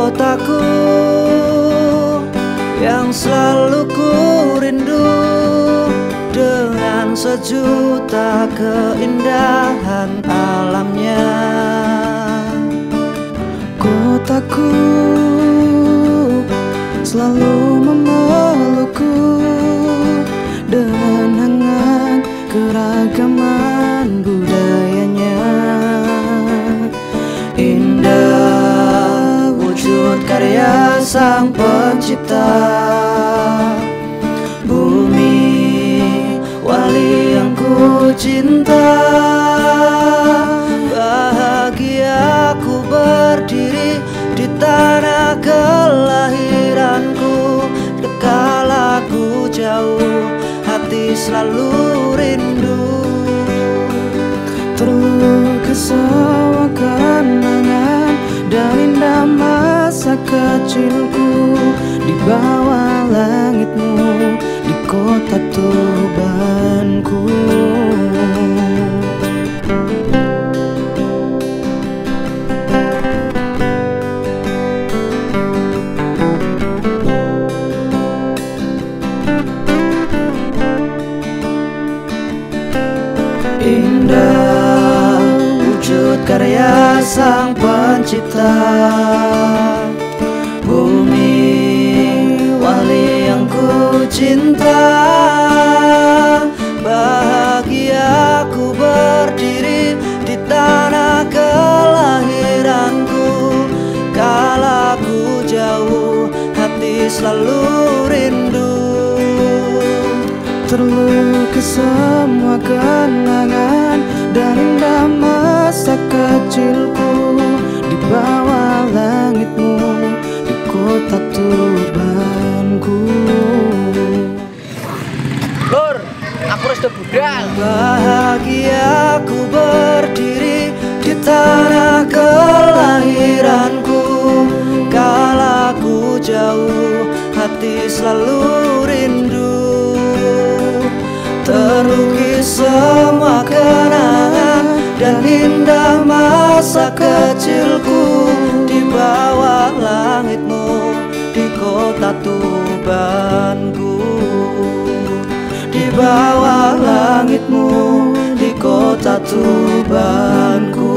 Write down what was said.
kotaku yang selalu ku rindu, dengan sejuta keindahan alamnya. Kotaku selalu memelukku dengan hangat keragaman budayanya. Indah wujud karya Sang Pencipta, bumi wali yang ku cinta. Bahagia ku berdiri di tanah kelahiranku, kala ku jauh hati selalu rindu. Terlukis semua kenangan dan indah masa kecilku di bawah langitmu, di kota Tubanku. Indah wujud karya Sang Pencipta, bumi wali yang ku cinta. Bahagia ku berdiri di tanah kelahiranku, kala ku jauh hati selalu rindu. Terlukis semua kenangan dan indah masa kecilku di bawah langitmu, di kota Tubanku. Lur, aku harus budal. Bahagia ku berdiri di tanah kelahiranku, kala ku jauh hati selalu rindu. Terlukis semua kenangan dan indah masa kecilku di bawah langitmu, di kota Tubanku. Di bawah langitmu, di kota Tubanku.